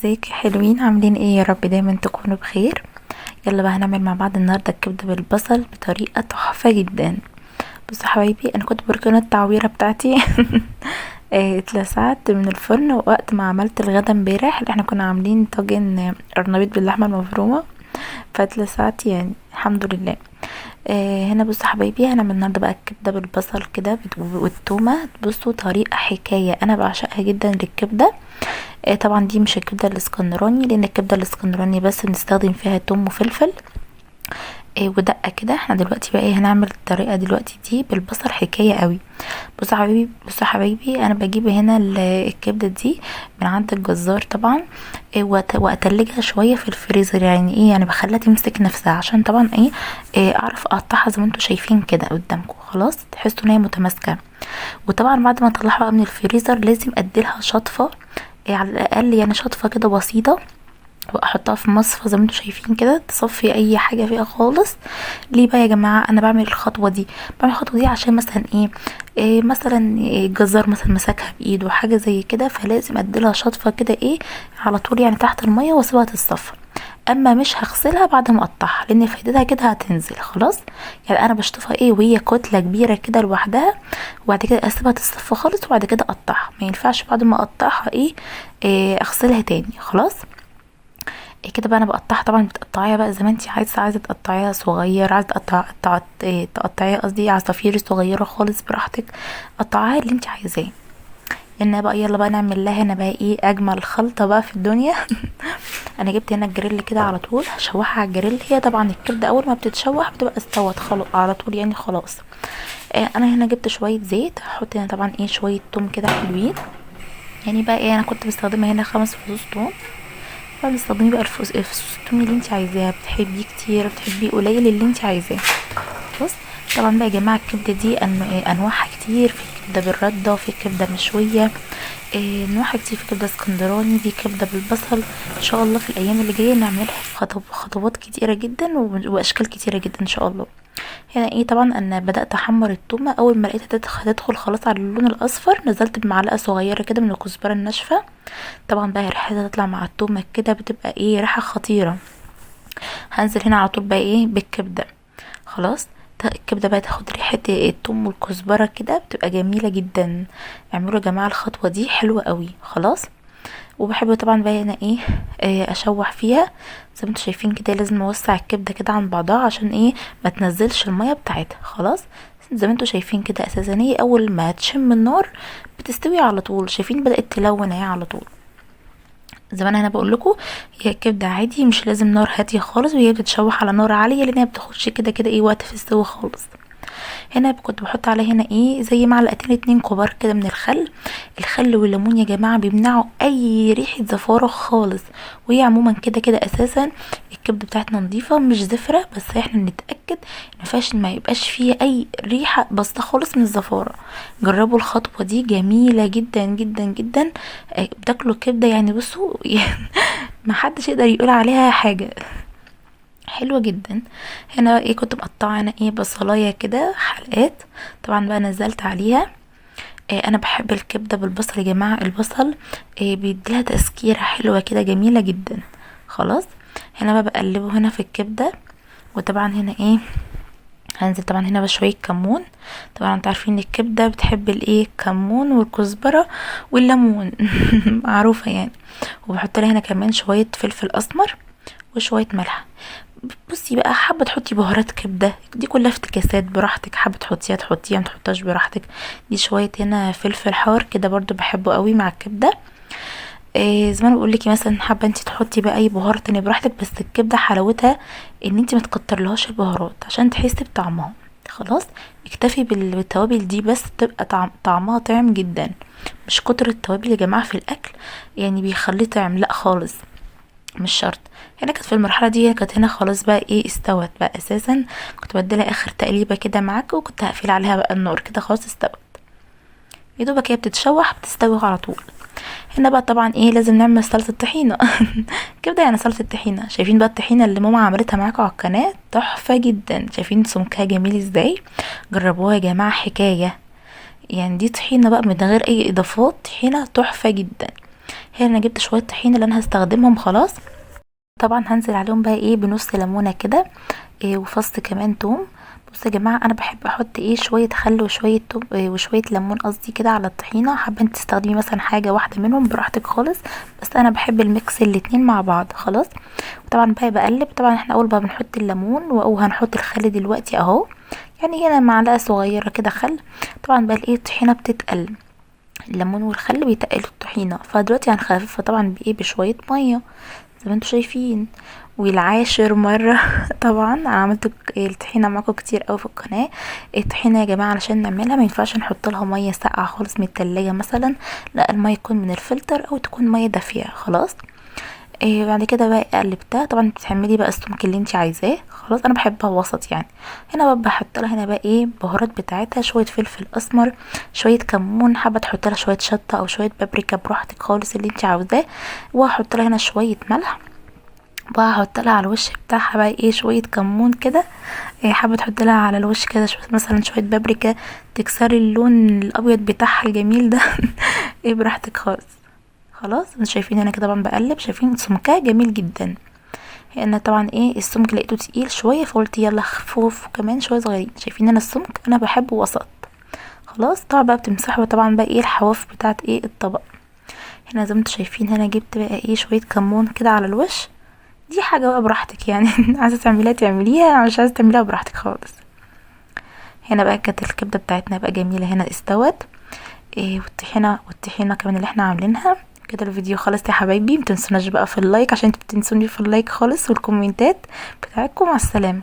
ازيك يا حلوين؟ عاملين ايه؟ يا رب دايما تكونوا بخير. يلا بقى هنعمل مع بعض النهارده الكبده بالبصل بطريقه تحفه جدا. بصوا يا حبايبي، انا كنت بركن التعويره بتاعتي اتلسعت من الفرن وقت ما عملت الغدا امبارح، اللي احنا كنا عاملين طاجن قرنبيط باللحمه المفرومه، فاتلسعت يعني الحمد لله. هنا بصوا يا حبايبي، هنعمل النهارده بقى الكبده بالبصل كده والتومه. بصوا طريقه حكايه، انا بعشقها جدا للكبده. طبعا دي مش الكبده الاسكندراني، لان الكبده الاسكندراني بس بنستخدم فيها توم وفلفل ودقه كده. احنا دلوقتي بقى هنعمل الطريقه دلوقتي دي بالبصل، حكايه قوي. بصوا يا حبايبي انا بجيب هنا الكبده دي من عند الجزار طبعا. واتلجها شويه في الفريزر، يعني ايه، يعني بخليها تمسك نفسها عشان طبعا اعرف اقطعها زي ما انتوا شايفين كده قدامكم. خلاص تحسوا ان هي متماسكه. وطبعا بعد ما اطلعها بقى من الفريزر لازم اديلها شطفه، على الاقل يعني شطفه كده بسيطه، واحطها في مصفى زي ما انتوا شايفين كده تصفي اي حاجه فيها خالص. ليه بقى يا جماعه انا بعمل الخطوه دي؟ بعمل الخطوه دي عشان مثلا مثلا الجزار مثلا مسكها بايده حاجه زي كده، فلازم اديلها شطفه كده على طول، يعني تحت الميه واسيبها تتصفى. اما مش هغسلها بعد ما اقطعها، لان فايدتها كده هتنزل خلاص. يعني انا بشطفها وهي كتله كبيره كده لوحدها، وبعد كده اسيبها تتصفى خالص، وبعد كده اقطعها. ما ينفعش بعد ما اقطعها اغسلها تاني خلاص. كده بقى انا بقطعها. طبعا بتقطعيها بقى زي ما انتي عايزه تقطعيها صغير، عايزه تقطعيها قصدي عصافير صغيره خالص، براحتك قطعيها اللي انتي عايزاه. ان بقى يلا بقى نعمل لها هنا بقى اجمل خلطه بقى في الدنيا. انا جبت هنا الجريل كده على طول هشوحها على الجريل. هي طبعا الكبده اول ما بتتشوح بتبقى استوت خلاص على طول، يعني خلاص. انا هنا جبت شويه زيت، هحط هنا طبعا شويه توم كده حلوين. يعني بقى انا كنت بستخدمها هنا 5 فصوص توم. بتستخدمي بقى الفصوص التوم اللي انت عايزاها، بتحبيه كتير بتحبيه قليل اللي انت عايزاه. بص، طبعا بقى يا جماعه الكبده دي انواعها كتير. في كبده بالرده، في كبده مشويه، انواعها كتير. في كبده اسكندراني، دي كبده بالبصل. ان شاء الله في الايام اللي جايه نعملها خطوات كتيره جدا واشكال كتيره جدا ان شاء الله. هنا طبعا انا بدات احمر التومه. اول ما لقيتها هتدخل خلاص على اللون الاصفر، نزلت بمعلقه صغيره كده من الكزبره الناشفه. طبعا بقى ريحتها تطلع مع التومه كده بتبقى ريحه خطيره. هنزل هنا على طول بقى بالكبده خلاص. الكبده بقى تاخد ريحه التوم والكزبره كده بتبقى جميله جدا. اعملوا يا جماعه الخطوه دي حلوه قوي خلاص. وبحب طبعا بقى هنا اشوح فيها زي ما انتوا شايفين كده. لازم اوسع الكبده كده عن بعضها عشان ما تنزلش الميه بتاعتها خلاص. زي ما انتوا شايفين كده اساسا اول ما تشم النار بتستوي على طول. شايفين بدات تلون على طول. زي ما انا هنا بقول لكم، هي الكبده عادي مش لازم نار هاديه خالص، وهي بتتشوح على نار عاليه، لان هي بتاخدش كده كده وقت في السوا خالص. هنا كنت بحط عليه هنا زي معلقتين 2 كبار كده من الخل. الخل والليمون يا جماعه بيمنعوا اي ريحه زفاره خالص. وهي عموما كده كده اساسا الكبده بتاعتنا نظيفه مش زفره، بس احنا نتاكد ما يبقاش فيها اي ريحه بسيطه خالص من الزفاره. جربوا الخطوه دي جميله جدا جدا جدا. بتاكلوا كبده يعني بصوا ما حدش يقدر يقول عليها حاجه، حلوة جدا. هنا كنت مقطعه انا بصلايه كده حلقات. طبعا بقى نزلت عليها. انا بحب الكبده بالبصل يا جماعه. البصل بيديلها تسكيره حلوه كده جميله جدا خلاص. هنا بقى بقلبه هنا في الكبده. وطبعا هنا هنزل طبعا هنا بشويه كمون. طبعا انتوا عارفين الكبده بتحب الكمون والكزبره والليمون معروفه يعني. وبحط لها هنا كمان شويه فلفل اسمر وشويه ملح. بصي بقى، حابه تحطي بهارات كبده دي كلها افتكاسات براحتك، حابه تحطيها ما تحطهاش براحتك. دي شويه هنا فلفل حار كده برضو بحبه قوي مع الكبده. زي ما انا بقول لك مثلا، حابه انت تحطي بقى اي بهار تاني براحتك، بس الكبده حلاوتها ان انت ما تكترلهاش البهارات عشان تحسي بطعمها خلاص. اكتفي بالتوابل دي بس، تبقى طعمها طعم جدا. مش كتر التوابل يا جماعه في الاكل يعني بيخليه طعم، لا خالص، مش شرط. هنا كانت في المرحله دي، كانت هنا خلاص بقى استوت بقى اساسا. كنت بديلها اخر تقليبه كده معاك، وكنت هقفل عليها بقى النار كده خلاص استوت. يا دوبك هي بتتشوح بتستوي على طول. هنا بقى طبعا لازم نعمل سلطه طحينه. كبده يعني سلطه طحينه. شايفين بقى الطحينه اللي ماما عملتها معاكم على القناه تحفه جدا؟ شايفين سمكها جميل ازاي؟ جربوها يا جماعه حكايه. يعني دي طحينه بقى من غير اي اضافات، طحينه تحفه جدا. هنا انا جبت شويه طحين اللي انا هستخدمهم خلاص. طبعا هنزل عليهم بقى ايه بنص ليمونه كده، وفص كمان توم. بصوا يا جماعه انا بحب احط ايه شويه خل وشويه توم وشويه ليمون قصدي كده على الطحينه. حابه انت تستخدمي مثلا حاجه واحده منهم براحتك خالص، بس انا بحب الميكس الاتنين مع بعض خلاص. وطبعا بقى بقلب. طبعا احنا اول بقى بنحط الليمون وهنحط الخل دلوقتي اهو، يعني هنا معلقه صغيره كده خل. طبعا بقى ايه الطحينه بتتقل، الليمون والخل بيتقلوا الطحينه، فدلوقتي هنخففها طبعا بايه بشويه ميه زي ما انتوا شايفين. والعاشر مرة طبعا انا عملت الطحينة معاكم كتير اوي في القناة. الطحينة يا جماعة علشان نعملها ما ينفعش نحط لها مية ساقعة خالص من التلاجة مثلا، لا المية تكون من الفلتر او تكون مية دافية خلاص. بعد كده بقى قلبتها. طبعا بتعملي بقى السمك اللي انت عايزاه خلاص، انا بحبها وسط يعني. هنا بقى بحط لها هنا بقى ايه بهارات بتاعتها، شويه فلفل اسمر، شويه كمون، حابه تحط لها شويه شطه او شويه بابريكا براحتك خالص اللي انت عاوزاه. وهحط لها هنا شويه ملح. بقى هحط لها على الوش بتاعها بقى ايه شويه كمون كده. حابه تحط لها على الوش كده مثلا شويه بابريكا تكسري اللون الابيض بتاعها الجميل ده ايه براحتك خالص. خلاص انتوا شايفين انا كده طبعا بقلب، شايفين سمكها جميل جدا. هنا طبعا ايه السمك لقيته تقيل شويه فقلت يلا خفوف كمان شويه صغيرين. شايفين انا السمك انا بحبه وسط خلاص. طبعا بقى بتمسحوا طبعا بقى ايه الحواف بتاعت ايه الطبق. هنا زي ما انتوا شايفين هنا جبت بقى ايه شويه كمون كده على الوش. دي حاجه بقى براحتك يعني عايزه تعمليها تعمليها، مش عايزه تعمليها براحتك خالص. هنا بقى كانت الكبده بتاعتنا بقى جميله هنا استوت. والطحينه كمان اللي احنا عاملينها. كده الفيديو خلص يا حبايبي، متنسوناش بقى في اللايك عشان انتوا بتنسوني في اللايك خالص والكومنتات بتاعتكم. مع السلامه.